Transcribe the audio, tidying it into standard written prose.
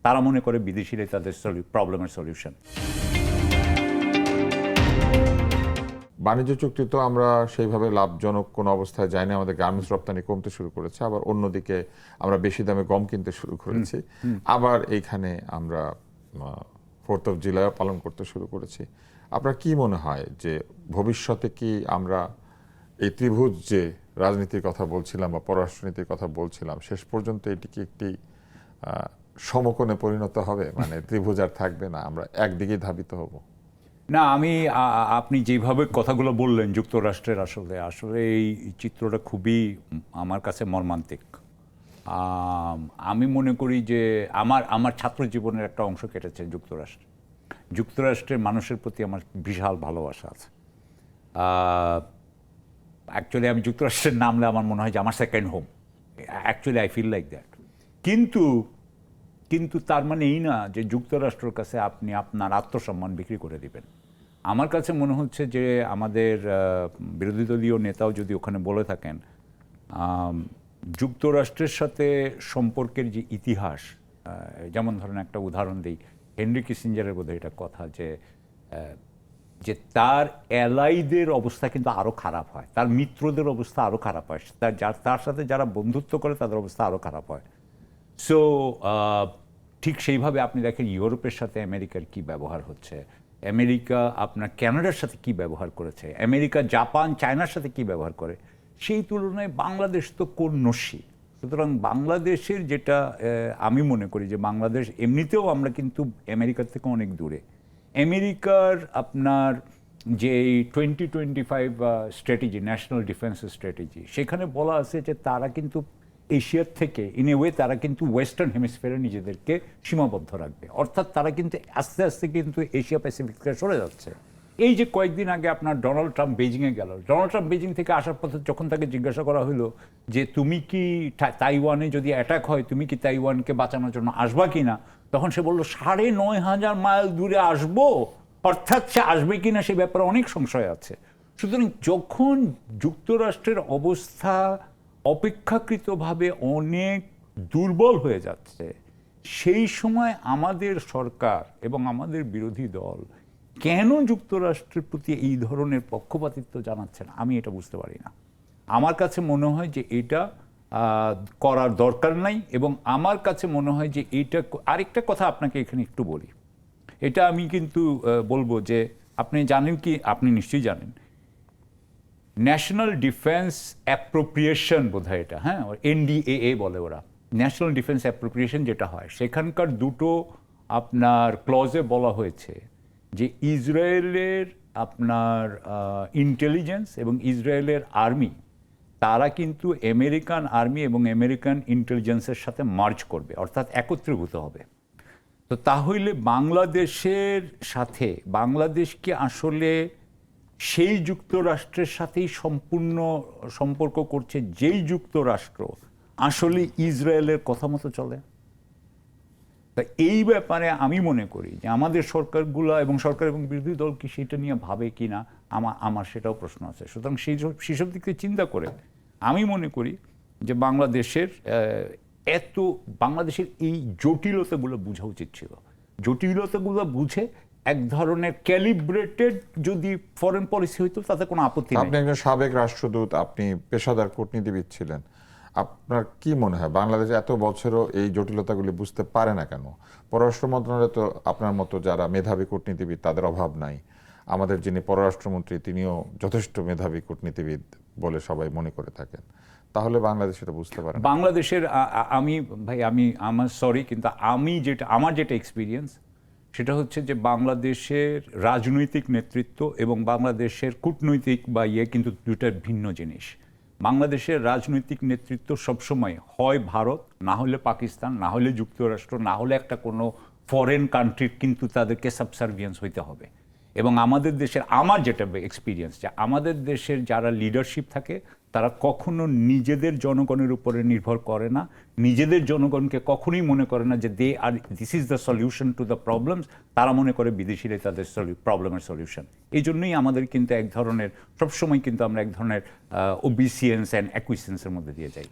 তারা মনে করে বিদেশিরাই তাদের প্রবলেমের সলিউশন। বাণিজ্য চুক্তি তো আমরা সেইভাবে লাভজনক কোনো অবস্থায় যাইনি, আমাদের গার্মেন্টস রপ্তানি কমতে শুরু করেছে, আবার অন্যদিকে আমরা বেশি দামে গম কিনতে শুরু করেছি, আবার এইখানে আমরা 4th of July পালন করতে শুরু করেছি। আপনার কি মনে হয় যে ভবিষ্যতে কি আমরা এই ত্রিভুজ যে রাজনীতির কথা বলছিলাম বা পররাষ্ট্রনীতির কথা বলছিলাম, শেষ পর্যন্ত এটি কি একটি সমকোণে পরিণত হবে, মানে ত্রিভুজ আর থাকবে না, আমরা একদিকেই ধাবিত হব? না, আপনি যেভাবে কথাগুলো বললেন যুক্তরাষ্ট্রের, আসলে এই চিত্রটা খুবই আমার কাছে মর্মান্তিক। আমি মনে করি যে আমার ছাত্র জীবনের একটা অংশ কেটেছে যুক্তরাষ্ট্রের মানুষের প্রতি আমার বিশাল ভালোবাসা আছে। অ্যাকচুয়ালি আমি যুক্তরাষ্ট্রের নামলে আমার মনে হয় যে আমার second home. Actually I feel like that. কিন্তু তার মানে এই না যে যুক্তরাষ্ট্রের কাছে আপনি আপনার আত্মসম্মান বিক্রি করে দিবেন। আমার কাছে মনে হচ্ছে যে আমাদের বিরোধী দলীয় নেতাও যদি ওখানে বলে থাকেন, যুক্তরাষ্ট্রের সাথে সম্পর্কের যে ইতিহাস, যেমন ধরেন একটা উদাহরণ দিই, হেনরি কিসিঞ্জারের বোধহয় এটা কথা যে তার অ্যালাইদের অবস্থা কিন্তু আরও খারাপ হয়, তার মিত্রদের অবস্থা আরও খারাপ হয়, তার সাথে যারা বন্ধুত্ব করে তাদের অবস্থা আরও খারাপ হয়। সো ঠিক সেইভাবে আপনি দেখেন ইউরোপের সাথে আমেরিকার কি ব্যবহার হচ্ছে, আমেরিকা আপনার কানাডার সাথে কি ব্যবহার করেছে, আমেরিকা জাপান চায়নার সাথে কি ব্যবহার করে, সেই তুলনায় বাংলাদেশ তো কোন নস্যি। সুতরাং বাংলাদেশের যেটা আমি মনে করি যে বাংলাদেশ এমনিতেও আমরা কিন্তু আমেরিকার থেকে অনেক দূরে। আমেরিকার আপনার যে 2025 স্ট্র্যাটেজি, ন্যাশনাল ডিফেন্স স্ট্র্যাটেজি, সেখানে বলা আছে যে তারা কিন্তু এশিয়ার থেকে ইন এ ওয়ে তারা কিন্তু ওয়েস্টার্ন হেমিসফিয়ারে নিজেদেরকে সীমাবদ্ধ রাখবে, অর্থাৎ তারা কিন্তু আস্তে আস্তে কিন্তু এশিয়া প্যাসিফিক থেকে সরে যাচ্ছে। এই যে কয়েকদিন আগে আপনার ডোনাল্ড ট্রাম্প বেজিংয়ে গেল, ডোনাল্ড ট্রাম্প বেজিং থেকে আসার পথে যখন তাকে জিজ্ঞাসা করা হলো যে তুমি কি তাইওয়ানে যদি অ্যাটাক হয় তুমি কি তাইওয়ানকে বাঁচানোর জন্য আসবা কি না, তখন সে বলল ৯,৫০০ মাইল দূরে আসবো, অর্থাৎ সে আসবে কি না সে ব্যাপারে অনেক সংশয় আছে। সুতরাং যখন যুক্তরাষ্ট্রের অবস্থা অপেক্ষাকৃতভাবে অনেক দুর্বল হয়ে যাচ্ছে, সেই সময় আমাদের সরকার এবং আমাদের বিরোধী দল কেন যুক্তরাষ্ট্রের প্রতি এই ধরনের পক্ষপাতিত্ব জানাচ্ছেন আমি এটা বুঝতে পারি না। আমার কাছে মনে হয় যে এটা করার দরকার নাই, এবং আমার কাছে মনে হয় যে এইটা আরেকটা কথা আপনাকে এখানে একটু বলি, এটা আমি কিন্তু বলবো যে আপনি জানেন কি, আপনি নিশ্চয়ই জানেন ন্যাশনাল ডিফেন্স অ্যাপ্রোপ্রিয়েশন বোধহয় এটা, হ্যাঁ, NDAA বলে ওরা, ন্যাশনাল ডিফেন্স অ্যাপ্রোপ্রিয়েশন যেটা হয়, সেখানকার দুটো আপনার ক্লজে বলা হয়েছে যে ইসরায়েলের আপনার ইন্টেলিজেন্স এবং ইসরায়েলের আর্মি তারা কিন্তু আমেরিকান আর্মি এবং আমেরিকান ইন্টেলিজেন্সের সাথে মার্জ করবে, অর্থাৎ একত্রীভূত হবে। তো তাহলে বাংলাদেশের সাথে বাংলাদেশ কি আসলে সেই যুক্তরাষ্ট্রের সাথেই সম্পূর্ণ সম্পর্ক করছে যেই যুক্তরাষ্ট্র আসলে ইসরায়েলের কথা মতো চলে? তা এই ব্যাপারে আমি মনে করি যে আমাদের সরকারগুলো এবং সরকার এবং বিরোধী দল কি সেটা নিয়ে ভাবে কি না, আমার সেটাও প্রশ্ন আছে। সুতরাং সেসব দিক থেকে চিন্তা করে আমি মনে করি যে বাংলাদেশের এই জটিলতাগুলো বোঝা উচিত ছিল। জটিলতাগুলো বুঝে এক ধরনের ক্যালিব্রেটেড যদি ফরেন পলিসি হইতো তাতে কোনো আপত্তি নেই। আপনি একজন সাবেক রাষ্ট্রদূত, আপনি পেশাদার কূটনীতিবিদ ছিলেন, আপনার কি মনে হয় বাংলাদেশ এত বছরও এই জটিলতাগুলি বুঝতে পারে না কেন? পররাষ্ট্র মন্ত্রণালয়ে তো আপনার মতো যারা মেধাবী কূটনীতিবিদ তাদের অভাব নাই, আমাদের যিনি পররাষ্ট্রমন্ত্রী তিনিও যথেষ্ট মেধাবী কূটনীতিবিদ বলে সবাই মনে করে থাকেন, তাহলে বাংলাদেশ এটা বুঝতে পারে না? বাংলাদেশের আমার সরি, কিন্তু আমার যেটা এক্সপিরিয়েন্স সেটা হচ্ছে যে বাংলাদেশের রাজনৈতিক নেতৃত্ব এবং বাংলাদেশের কূটনৈতিক কিন্তু দুটার ভিন্ন জিনিস। বাংলাদেশের রাজনৈতিক নেতৃত্ব সবসময় হয় ভারত, না হলে পাকিস্তান, না হলে যুক্তরাষ্ট্র, না হলে একটা কোনো ফরেন কান্ট্রির কিন্তু তাদেরকে সাবসার্ভিয়েন্স হইতে হবে। এবং আমাদের দেশের আমার যেটা এক্সপিরিয়েন্স যে আমাদের দেশের যারা লিডারশিপ থাকে তারা কখনো নিজেদের জনগণের উপরে নির্ভর করে না, নিজেদের জনগণকে কখনোই মনে করে না যে this is the solution to the problems, তারা মনে করে বিদেশিরাই তাদের প্রবলেমের সলিউশন। এই জন্যই আমাদের কিন্তু এক ধরনের সবসময় কিন্তু আমরা এক ধরনের ওবিসিয়েন্স অ্যান্ড অ্যাকুইসেন্সের মধ্যে দিয়ে যাই।